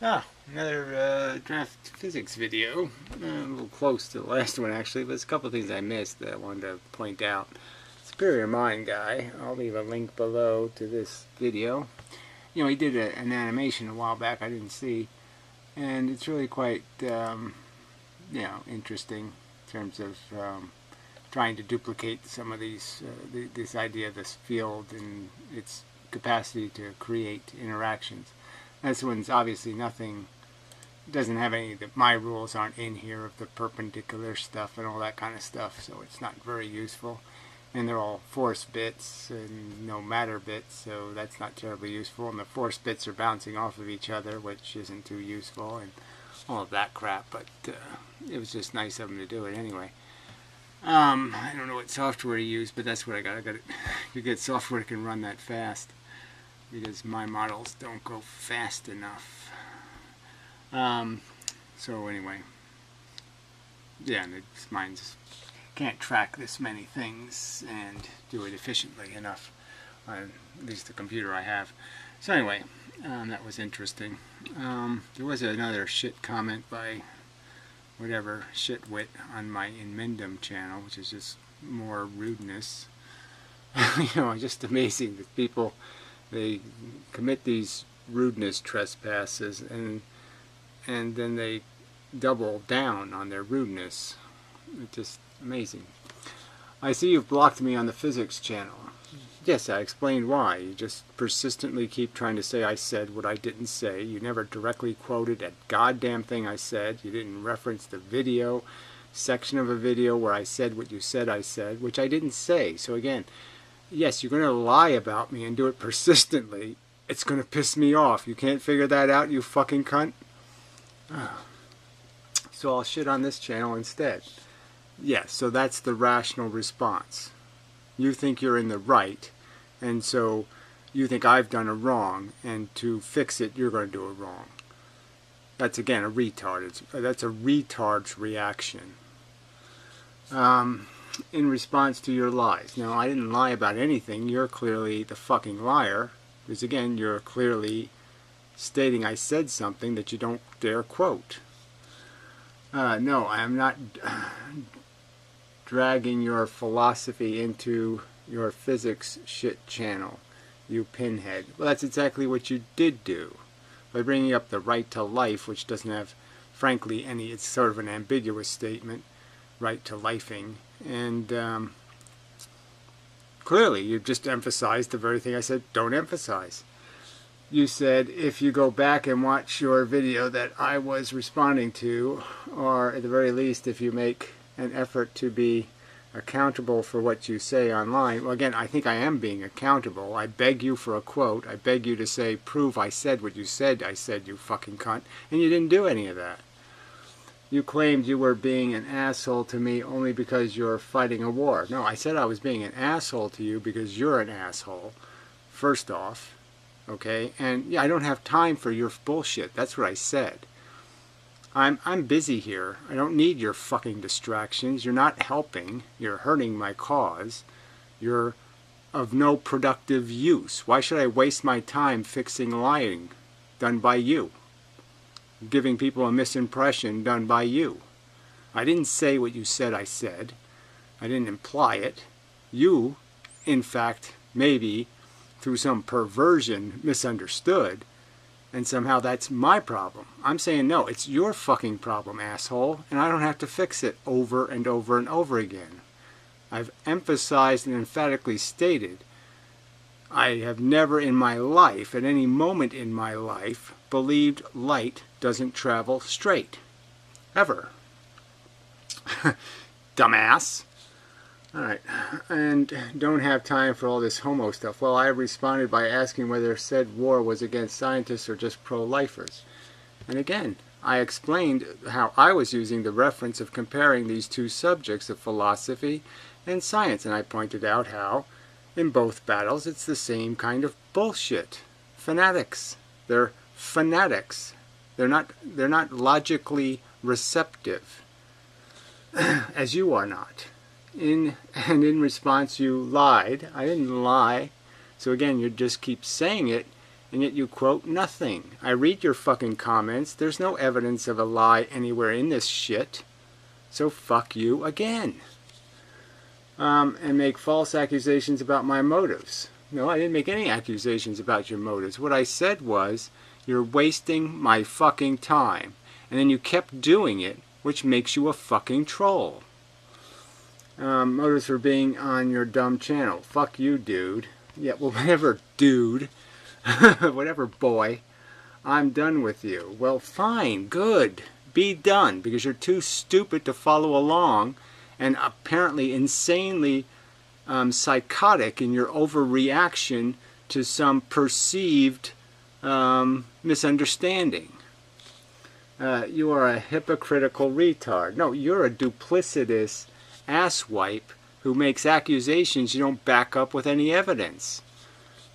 Ah, another draft physics video. A little close to the last one actually, but there's a couple of things I missed that I wanted to point out. Superior Mind guy, I'll leave a link below to this video. You know, he did an animation a while back I didn't see, and it's really quite, interesting in terms of trying to duplicate some of these, this idea of this field and its capacity to create interactions. This one's obviously nothing, doesn't have any, my rules aren't in here of the perpendicular stuff and all that kind of stuff, so it's not very useful. And they're all force bits and no matter bits, so that's not terribly useful. And the force bits are bouncing off of each other, which isn't too useful, and all of that crap, but it was just nice of them to do it anyway. I don't know what software to use, but that's what I got to get software that can run that fast, because my models don't go fast enough. So anyway, yeah, mine just can't track this many things and do it efficiently enough, at least the computer I have. So anyway, that was interesting. There was another shit comment by whatever shitwit on my Inmendum channel, which is just more rudeness. You know, just amazing that people, they commit these rudeness trespasses and then they double down on their rudeness. It's just amazing. I see you've blocked me on the physics channel. Yes, I explained why. You just persistently keep trying to say I said what I didn't say. You never directly quoted a goddamn thing I said. You didn't reference the video, section of a video where I said what you said I said, which I didn't say. So again, yes, you're going to lie about me and do it persistently. It's going to piss me off. You can't figure that out, you fucking cunt? So I'll shit on this channel instead. Yes, so that's the rational response. You think you're in the right, and so you think I've done a wrong, and to fix it, you're going to do it wrong. That's, again, a retard. That's a retard's reaction. In response to your lies. Now, I didn't lie about anything. You're clearly the fucking liar, because, again, you're clearly stating I said something that you don't dare quote. No, I am not dragging your philosophy into your physics shit channel, you pinhead. Well, that's exactly what you did do by bringing up the right to life, which doesn't have, frankly, any, it's sort of an ambiguous statement, right to lifing, and clearly you just emphasized the very thing I said don't emphasize. You said if you go back and watch your video that I was responding to, or at the very least if you make an effort to be accountable for what you say online. Well, again, I think I am being accountable. I beg you for a quote. I beg you to say, prove I said what you said I said, you fucking cunt. And you didn't do any of that. You claimed you were being an asshole to me only because you're fighting a war. No, I said I was being an asshole to you because you're an asshole, first off. Okay? And yeah, I don't have time for your bullshit. That's what I said. I'm busy here. I don't need your fucking distractions. You're not helping. You're hurting my cause. You're of no productive use. Why should I waste my time fixing lying done by you? Giving people a misimpression done by you. I didn't say what you said I said. I didn't imply it. You, in fact, maybe through some perversion misunderstood. And somehow that's my problem. I'm saying, no, it's your fucking problem, asshole, and I don't have to fix it over and over and over again. I've emphasized and emphatically stated, I have never in my life, at any moment in my life, believed light doesn't travel straight. Ever. Dumbass. Alright, and don't have time for all this homo stuff. Well, I responded by asking whether said war was against scientists or just pro-lifers. And again, I explained how I was using the reference of comparing these two subjects of philosophy and science, and I pointed out how, in both battles, it's the same kind of bullshit. Fanatics. They're fanatics. They're not logically receptive, as you are not. In response you lied. I didn't lie. So again, you just keep saying it, and yet you quote nothing. I read your fucking comments. There's no evidence of a lie anywhere in this shit. So fuck you again. And make false accusations about my motives. No, I didn't make any accusations about your motives. What I said was, you're wasting my fucking time. And then you kept doing it, which makes you a fucking troll. Motives for being on your dumb channel. Fuck you, dude. Yeah, well, whatever, dude. Whatever, boy. I'm done with you. Well, fine, good. Be done, because you're too stupid to follow along and apparently insanely psychotic in your overreaction to some perceived misunderstanding. You are a hypocritical retard. No, you're a duplicitous asswipe who makes accusations you don't back up with any evidence.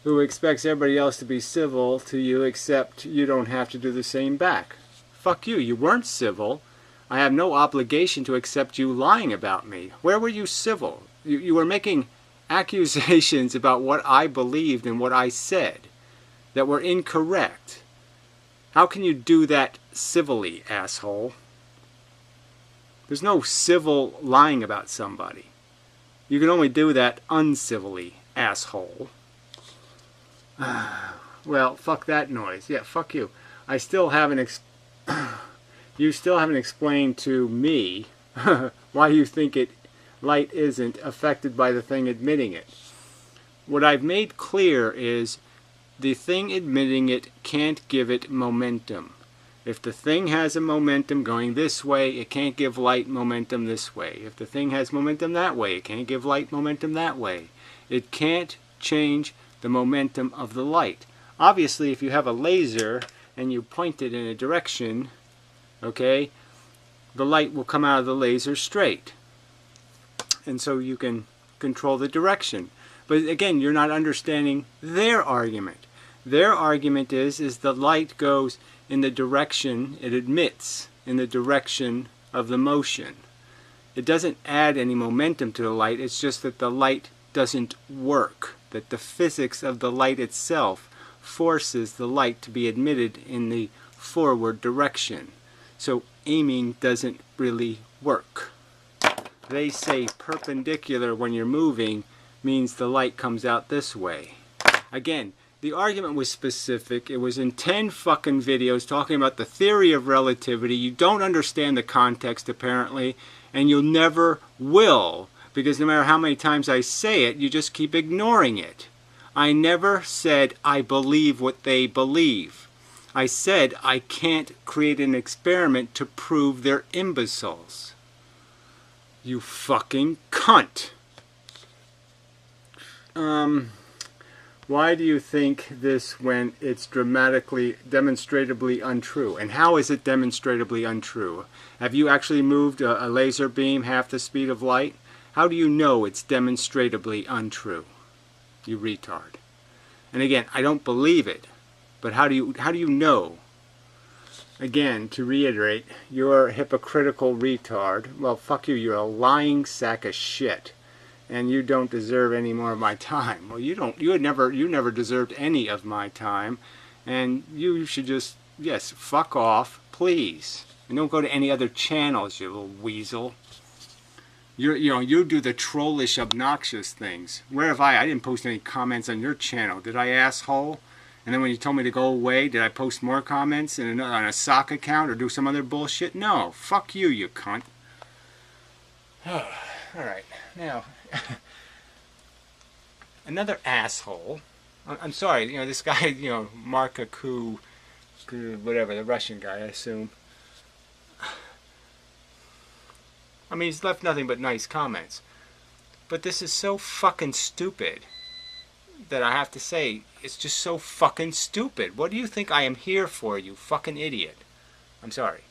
Who expects everybody else to be civil to you except you don't have to do the same back. Fuck you, you weren't civil. I have no obligation to accept you lying about me. Where were you civil? You were making accusations about what I believed and what I said that were incorrect. How can you do that civilly, asshole? There's no civil lying about somebody. You can only do that uncivilly, asshole. Well, fuck that noise. Yeah, fuck you. I still haven't you still haven't explained to me why you think light isn't affected by the thing admitting it. What I've made clear is the thing admitting it can't give it momentum. If the thing has a momentum going this way, it can't give light momentum this way. If the thing has momentum that way, it can't give light momentum that way. It can't change the momentum of the light. Obviously, if you have a laser and you point it in a direction, okay, the light will come out of the laser straight. And so you can control the direction. But again, you're not understanding their argument. Their argument is the light goes in the direction it emits, in the direction of the motion. It doesn't add any momentum to the light, it's just that the light doesn't work, that the physics of the light itself forces the light to be emitted in the forward direction. So aiming doesn't really work. They say perpendicular when you're moving means the light comes out this way. Again, the argument was specific. It was in 10 fucking videos talking about the theory of relativity. You don't understand the context apparently, and you'll never will, because no matter how many times I say it, you just keep ignoring it. I never said I believe what they believe. I said I can't create an experiment to prove they're imbeciles. You fucking cunt. Why do you think this when it's demonstrably untrue? And how is it demonstrably untrue? Have you actually moved a laser beam half the speed of light? How do you know it's demonstrably untrue? You retard. And again, I don't believe it. But how do you know? Again, to reiterate, you're a hypocritical retard. Well, fuck you, you're a lying sack of shit. And you don't deserve any more of my time. Well, you never deserved any of my time. And you should just, yes, fuck off, please. And don't go to any other channels, you little weasel. You do the trollish, obnoxious things. Where have I didn't post any comments on your channel. Did I, asshole? And then when you told me to go away, did I post more comments on a sock account or do some other bullshit? No. Fuck you, you cunt. Alright, now, another asshole. I'm sorry, this guy, Markaku, whatever, the Russian guy, I assume. I mean, he's left nothing but nice comments. But this is so fucking stupid that I have to say, it's just so fucking stupid. What do you think I am here for, you fucking idiot? I'm sorry.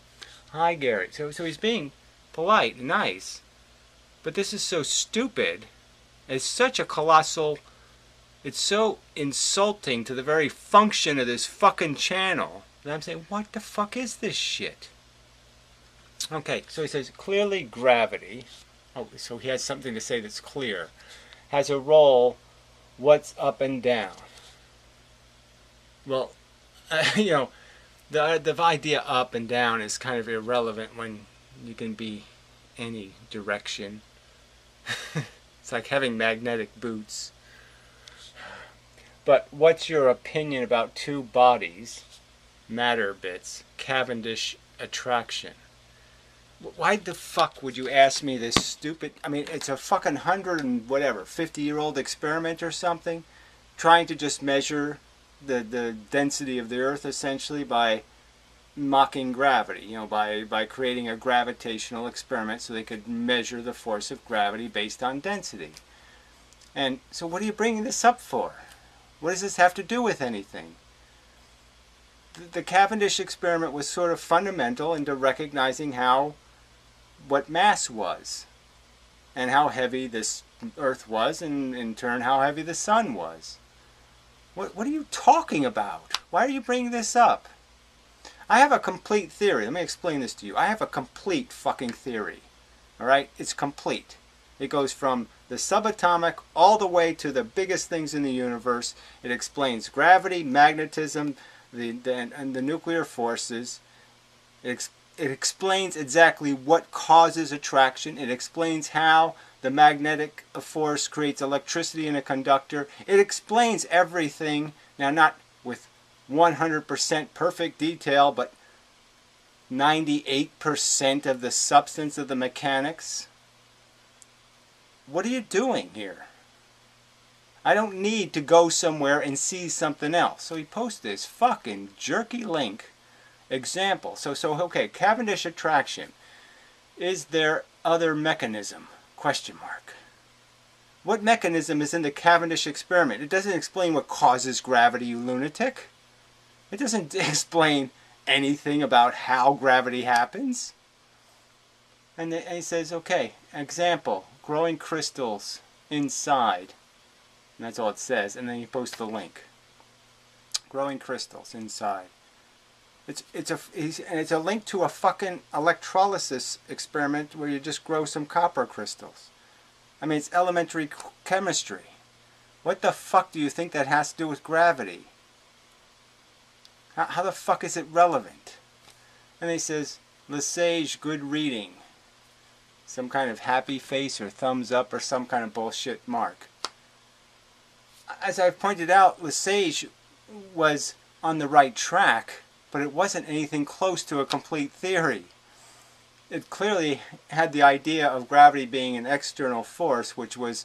Hi, Gary. So he's being polite and nice. But this is so stupid. It's such a colossal... It's so insulting to the very function of this fucking channel that I'm saying, what the fuck is this shit? Okay, so he says, clearly gravity... Oh, so he has something to say that's clear. Has a role... What's up and down? Well, you know, the idea up and down is kind of irrelevant when you can be any direction. It's like having magnetic boots. But what's your opinion about two bodies, matter bits, Cavendish attraction? Why the fuck would you ask me this stupid... I mean, it's a fucking 100 and whatever, 50-year-old experiment or something, trying to just measure the density of the Earth essentially by mocking gravity, you know, by creating a gravitational experiment so they could measure the force of gravity based on density. And so what are you bringing this up for? What does this have to do with anything? The Cavendish experiment was sort of fundamental into recognizing what mass was and how heavy this Earth was, and in turn how heavy the Sun was. What are you talking about? Why are you bringing this up? I have a complete theory. Let me explain this to you. I have a complete fucking theory. Alright? It's complete. It goes from the subatomic all the way to the biggest things in the universe. It explains gravity, magnetism, and the nuclear forces. It explains exactly what causes attraction. It explains how the magnetic force creates electricity in a conductor. It explains everything. Now, not with 100% perfect detail, but 98% of the substance of the mechanics. What are you doing here? I don't need to go somewhere and see something else. So he posts this fucking jerky link example. So okay, Cavendish attraction. Is there other mechanism? Question mark. What mechanism is in the Cavendish experiment? It doesn't explain what causes gravity, you lunatic. It doesn't explain anything about how gravity happens. And he says, okay, example, growing crystals inside. And that's all it says. And then he posts the link. Growing crystals inside. It's a link to a fucking electrolysis experiment where you just grow some copper crystals. I mean, it's elementary chemistry. What the fuck do you think that has to do with gravity? How the fuck is it relevant? And he says, Lesage, good reading. Some kind of happy face or thumbs up or some kind of bullshit mark. As I've pointed out, Lesage was on the right track, but it wasn't anything close to a complete theory. It clearly had the idea of gravity being an external force, which was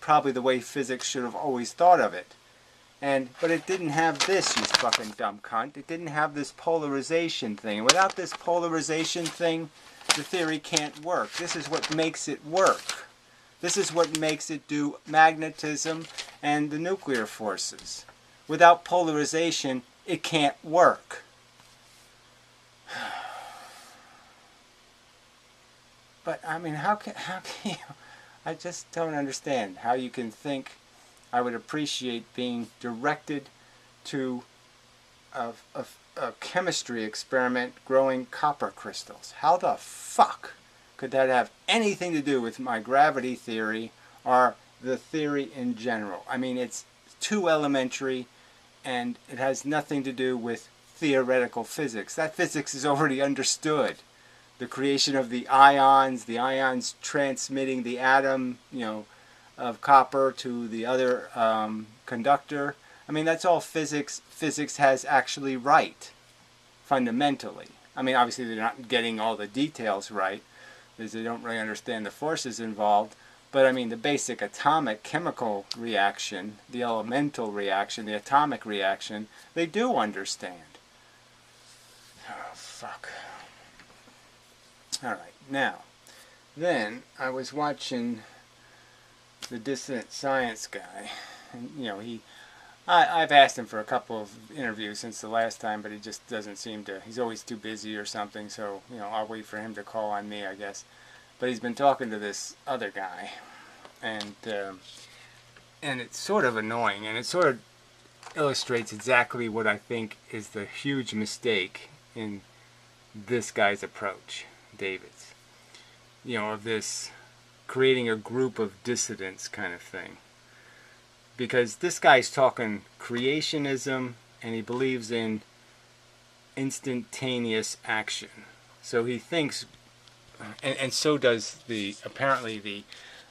probably the way physics should have always thought of it. But it didn't have this, you fucking dumb cunt. It didn't have this polarization thing. And without this polarization thing, the theory can't work. This is what makes it work. This is what makes it do magnetism and the nuclear forces. Without polarization, it can't work. But, I mean, how can you... I just don't understand how you can think I would appreciate being directed to a chemistry experiment growing copper crystals. How the fuck could that have anything to do with my gravity theory or the theory in general? I mean, it's too elementary and it has nothing to do with theoretical physics. That physics is already understood. The creation of the ions transmitting the atom, you know, of copper to the other conductor. I mean, that's all physics. Physics has actually right, fundamentally. I mean, obviously they're not getting all the details right, because they don't really understand the forces involved. But I mean, the basic atomic chemical reaction, the elemental reaction, the atomic reaction, they do understand. Oh, fuck. Alright, now, then I was watching the Dissident Science guy, and you know, I've asked him for a couple of interviews since the last time, but he just doesn't seem to, he's always too busy or something, so, you know, I'll wait for him to call on me, I guess. But he's been talking to this other guy, and it's sort of annoying, and it sort of illustrates exactly what I think is the huge mistake in this guy's approach, David's. You know, of this creating a group of dissidents kind of thing. Because this guy's talking creationism and he believes in instantaneous action. So he thinks, and so does apparently the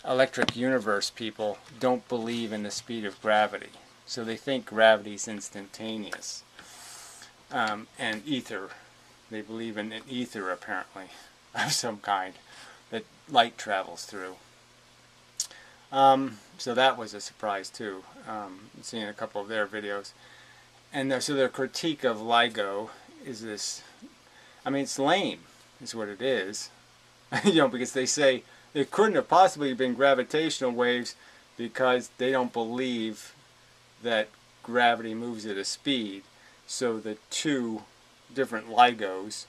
electric universe people don't believe in the speed of gravity. So they think gravity is instantaneous. And ether, they believe in an ether apparently of some kind that light travels through. So that was a surprise too, seeing a couple of their videos. And so their critique of LIGO is this, I mean, it's lame, is what it is. Because they say it couldn't have possibly been gravitational waves because they don't believe that gravity moves at a speed. So the two different LIGOs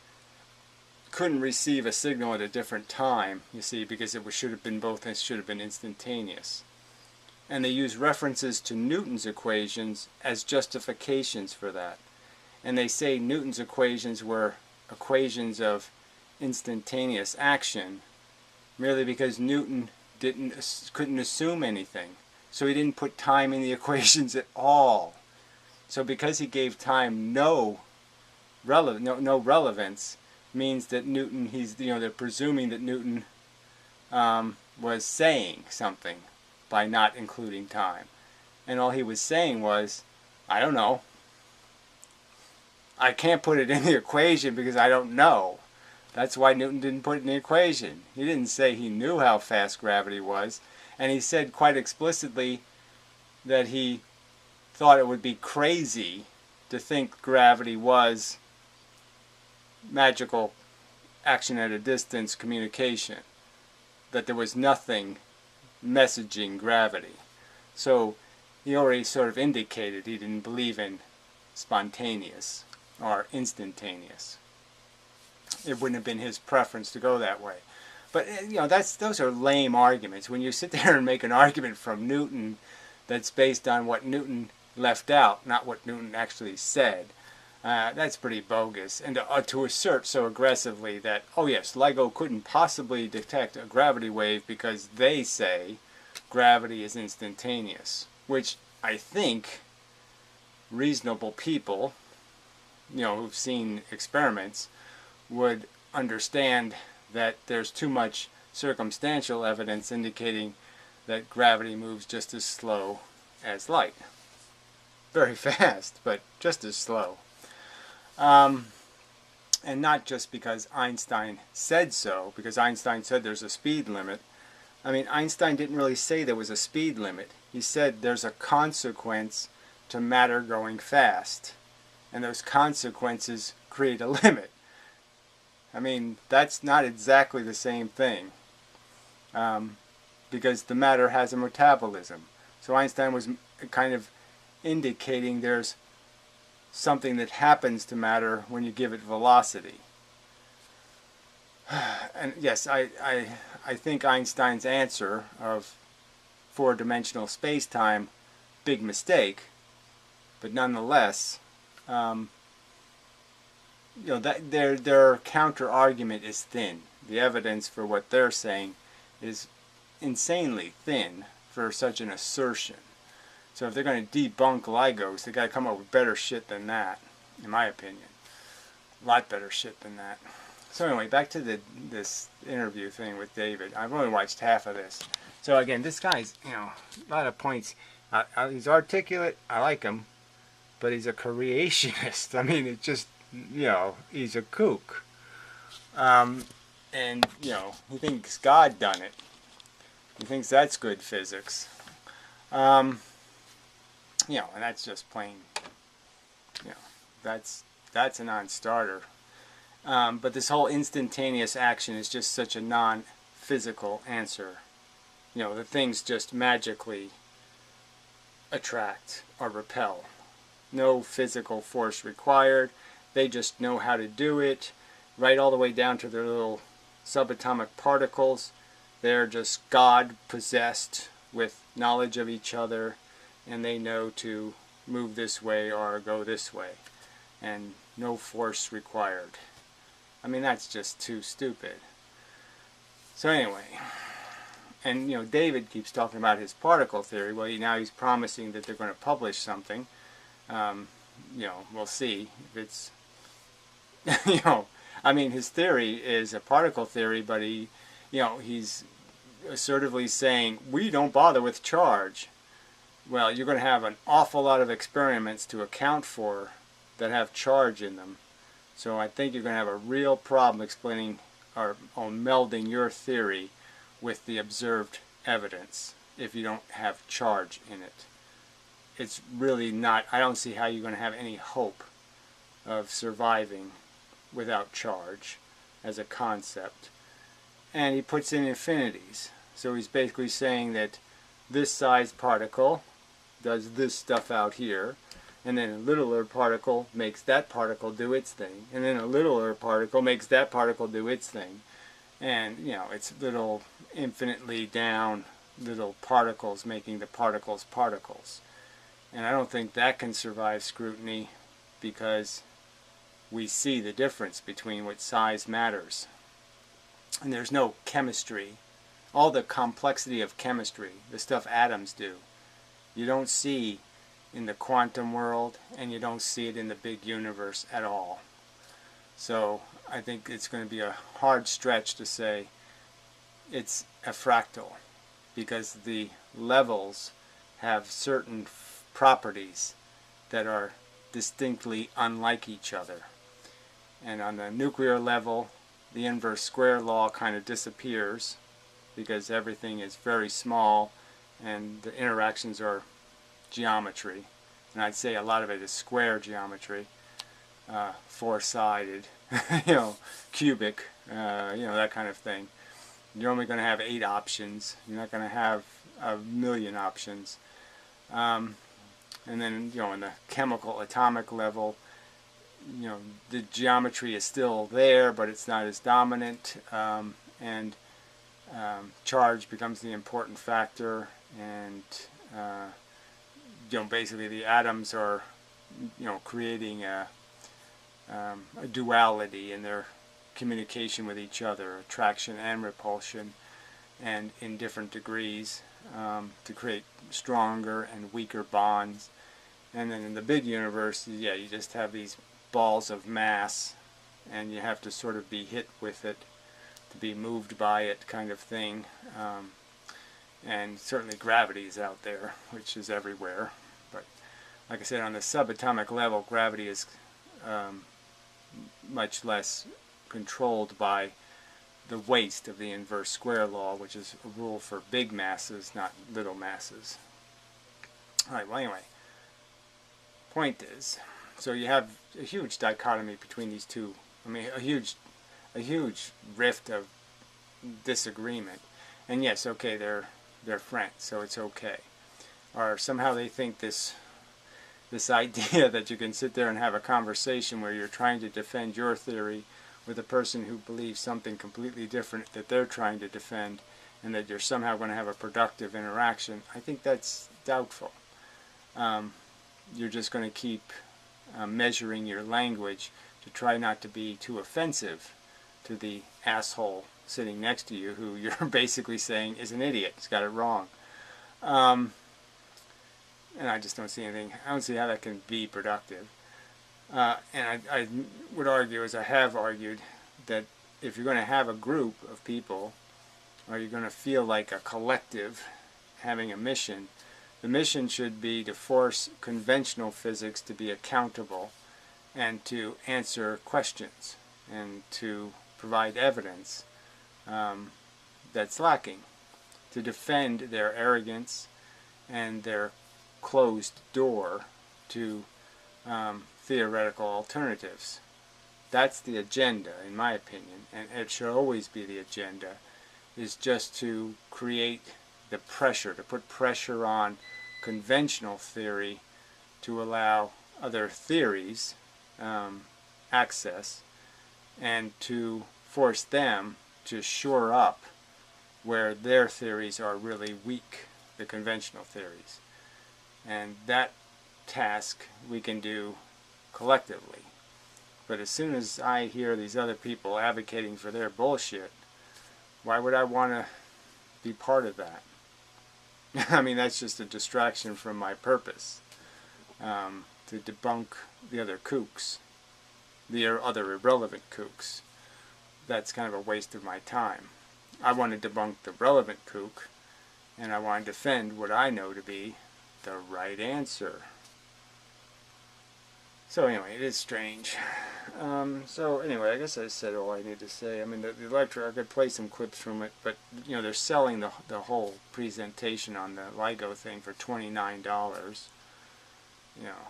couldn't receive a signal at a different time, you see, because it should have been instantaneous. And they use references to Newton's equations as justifications for that. And they say Newton's equations were equations of instantaneous action merely because Newton couldn't assume anything. So he didn't put time in the equations at all. So because he gave time no relevance, means that Newton, they're presuming that Newton was saying something by not including time. And all he was saying was, I don't know. I can't put it in the equation because I don't know. That's why Newton didn't put it in the equation. He didn't say he knew how fast gravity was. And he said quite explicitly that he thought it would be crazy to think gravity was magical action at a distance communication. That there was nothing messaging gravity. So he already sort of indicated he didn't believe in spontaneous or instantaneous. It wouldn't have been his preference to go that way. But those are lame arguments. When you sit there and make an argument from Newton that's based on what Newton left out, not what Newton actually said, that's pretty bogus. And to assert so aggressively that, oh yes, LIGO couldn't possibly detect a gravity wave because they say gravity is instantaneous, which I think reasonable people, who've seen experiments, would understand that there's too much circumstantial evidence indicating that gravity moves just as slow as light. Very fast, but just as slow. And not just because Einstein said so, because Einstein said there's a speed limit. I mean, Einstein didn't really say there was a speed limit. He said there's a consequence to matter going fast. And those consequences create a limit. I mean, that's not exactly the same thing. Because the matter has a metabolism. So Einstein was kind of indicating there's something that happens to matter when you give it velocity. And yes, I think Einstein's answer of four-dimensional space-time, big mistake, but nonetheless, that their counter-argument is thin. The evidence for what they're saying is insanely thin for such an assertion. So if they're going to debunk LIGOs, they got to come up with better shit than that, in my opinion. A lot better shit than that. So anyway, back to this interview thing with David. I've only watched half of this. So again, this guy's, a lot of points. He's articulate. I like him. But he's a creationist. I mean, it's just, he's a kook. And, he thinks God done it. He thinks that's good physics. And that's just plain, that's a non-starter. But this whole instantaneous action is just such a non-physical answer. The things just magically attract or repel. No physical force required. They just know how to do it, right all the way down to their little subatomic particles. They're just God-possessed with knowledge of each other, and they know to move this way or go this way, and no force required. I mean, that's just too stupid. So anyway, and David keeps talking about his particle theory. Well, now he's promising that they're going to publish something. we'll see if it's, I mean, his theory is a particle theory, but he's assertively saying, we don't bother with charge. Well, you're going to have an awful lot of experiments to account for that have charge in them. So I think you're going to have a real problem explaining or melding your theory with the observed evidence if you don't have charge in it. It's really not, I don't see how you're going to have any hope of surviving without charge as a concept. And he puts in infinities. So he's basically saying that this size particle does this stuff out here, and then a littler particle makes that particle do its thing, and then a littler particle makes that particle do its thing. And, it's little infinitely down little particles making the particles particles. And I don't think that can survive scrutiny because we see the difference between what size matters. And there's no chemistry. All the complexity of chemistry, the stuff atoms do, you don't see in the quantum world, and you don't see it in the big universe at all. So I think it's going to be a hard stretch to say it's a fractal, because the levels have certain properties that are distinctly unlike each other. And on the nuclear level, the inverse square law kind of disappears because everything is very small and the interactions are geometry. And I'd say a lot of it is square geometry, four-sided, cubic, that kind of thing. You're only going to have 8 options. You're not going to have a million options. And then, in the chemical atomic level, the geometry is still there, but it's not as dominant, and charge becomes the important factor, and basically the atoms are creating a duality in their communication with each other, attraction and repulsion, and in different degrees, to create stronger and weaker bonds. And then in the big universe, you just have these balls of mass, and you have to sort of be hit with it to be moved by it, kind of thing. And certainly gravity is out there, which is everywhere. But like I said, on the subatomic level, gravity is much less controlled by the waste of the inverse square law, which is a rule for big masses, not little masses. Alright, well anyway, point is, so you have a huge dichotomy between these two. I mean, a huge rift of disagreement. And yes, okay, they're friends, so it's okay. Or somehow they think this idea that you can sit there and have a conversation where you're trying to defend your theory with a person who believes something completely different that they're trying to defend, and that you're somehow going to have a productive interaction. I think that's doubtful. You're just going to keep measuring your language to try not to be too offensive to the asshole sitting next to you, who you're basically saying is an idiot. He's got it wrong. And I just don't see anything. I don't see how that can be productive. And I would argue, as I have argued, that if you're going to have a group of people, or you're going to feel like a collective having a mission, the mission should be to force conventional physics to be accountable and to answer questions and to provide evidence that's lacking, to defend their arrogance and their closed door to theoretical alternatives. That's the agenda, in my opinion, and it should always be the agenda, is just to create the pressure, to put pressure on conventional theory to allow other theories access, and to force them to shore up where their theories are really weak, the conventional theories. And that task we can do collectively. But as soon as I hear these other people advocating for their bullshit, why would I want to be part of that? I mean, that's just a distraction from my purpose, to debunk kooks, the other irrelevant kooks. That's kind of a waste of my time. I want to debunk the relevant kook, and I want to defend what I know to be the right answer. So anyway, it is strange. So anyway, I guess I said all I need to say. I mean, the lecture, I could play some clips from it, but you know, they're selling the whole presentation on the LIGO thing for $29. You know,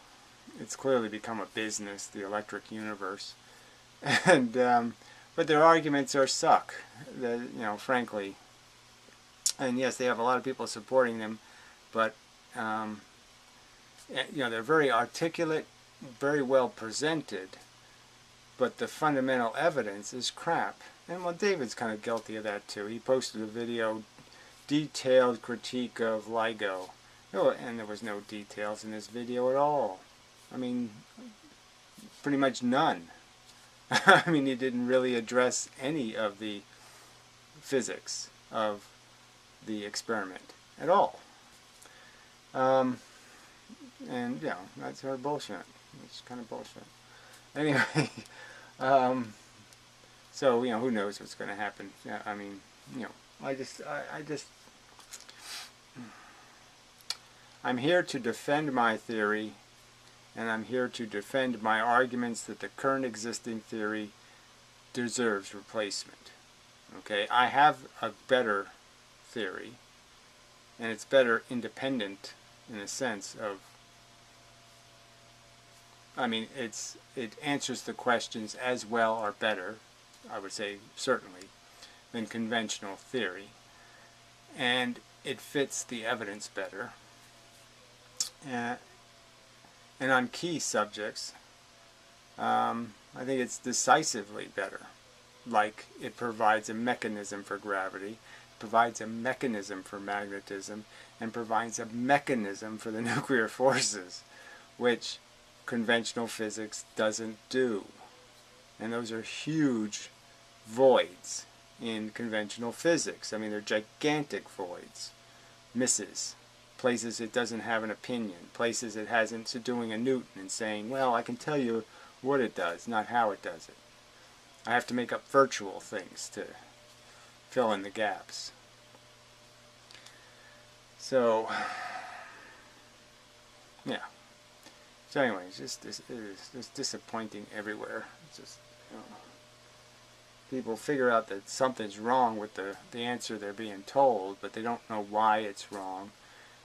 it's clearly become a business, the electric universe, and but their arguments are suck. You know, frankly. And yes, they have a lot of people supporting them, but you know, they're very articulate, very well presented, but the fundamental evidence is crap. And well, David's kind of guilty of that too. He posted a video, detailed critique of LIGO. Oh, and there was no details in this video at all. I mean, pretty much none. I mean, he didn't really address any of the physics of the experiment at all. And, you know, that's her bullshit. It's kind of bullshit. Anyway, so, you know, who knows what's going to happen. Yeah, I mean, you know, I'm here to defend my theory, and I'm here to defend my arguments that the current existing theory deserves replacement. Okay, I have a better theory, and it's better independent in a sense of, I mean, it answers the questions as well or better, I would say certainly, than conventional theory, and it fits the evidence better, and on key subjects I think it's decisively better. Like, it provides a mechanism for gravity, provides a mechanism for magnetism, and provides a mechanism for the nuclear forces, which conventional physics doesn't do. And those are huge voids in conventional physics. I mean, they're gigantic voids, misses, places it doesn't have an opinion, places it hasn't, so doing a Newton and saying, well, I can tell you what it does, not how it does it. I have to make up virtual things to fill in the gaps. So, yeah. So anyway, it's just disappointing everywhere. It's just, you know, people figure out that something's wrong with the answer they're being told, but they don't know why it's wrong,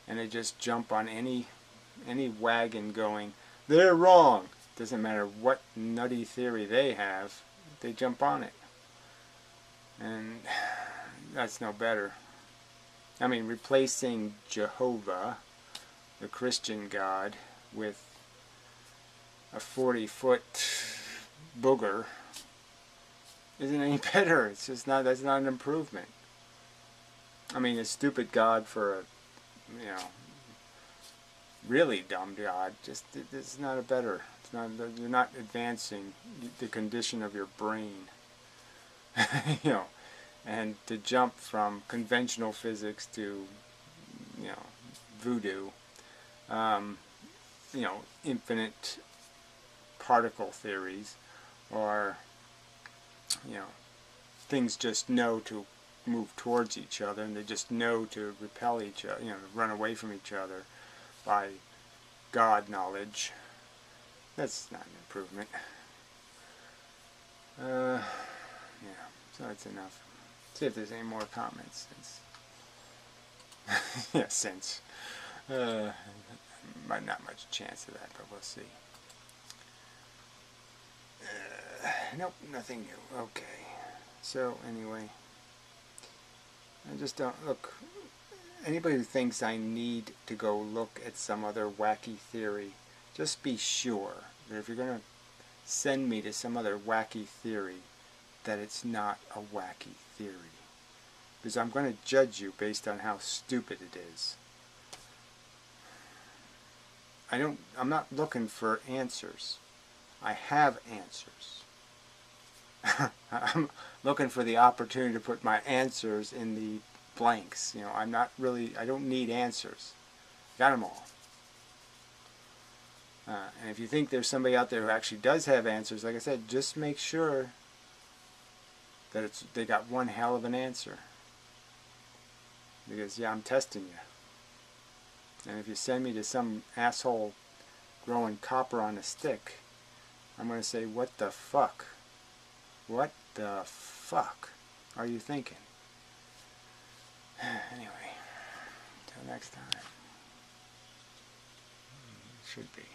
and they just jump on any wagon going, they're wrong. Doesn't matter what nutty theory they have, they jump on it. And that's no better. I mean, replacing Jehovah, the Christian God, with a 40-foot booger isn't any better. It's just not, that's not an improvement. I mean, a stupid God for a, you know, really dumb God, just, it's not a better, it's not, you're not advancing the condition of your brain. You know, and to jump from conventional physics to, you know, voodoo, you know, infinite particle theories, or, you know, things just know to move towards each other, and they just know to repel each other, you know, run away from each other by God knowledge. That's not an improvement. Yeah, so that's enough. See if there's any more comments. Yeah, since. Not much chance of that, but we'll see. Nope, nothing new. Okay. So, anyway. I just don't, look, anybody who thinks I need to go look at some other wacky theory, just be sure that if you're going to send me to some other wacky theory, that it's not a wacky theory. Because I'm going to judge you based on how stupid it is. I'm not looking for answers. I have answers. I'm looking for the opportunity to put my answers in the blanks. You know, I don't need answers. Got them all. And if you think there's somebody out there who actually does have answers, like I said, just make sure that they got one hell of an answer. Because, yeah, I'm testing you. And if you send me to some asshole growing copper on a stick, I'm going to say, what the fuck? What the fuck are you thinking? Anyway, until next time. Should be.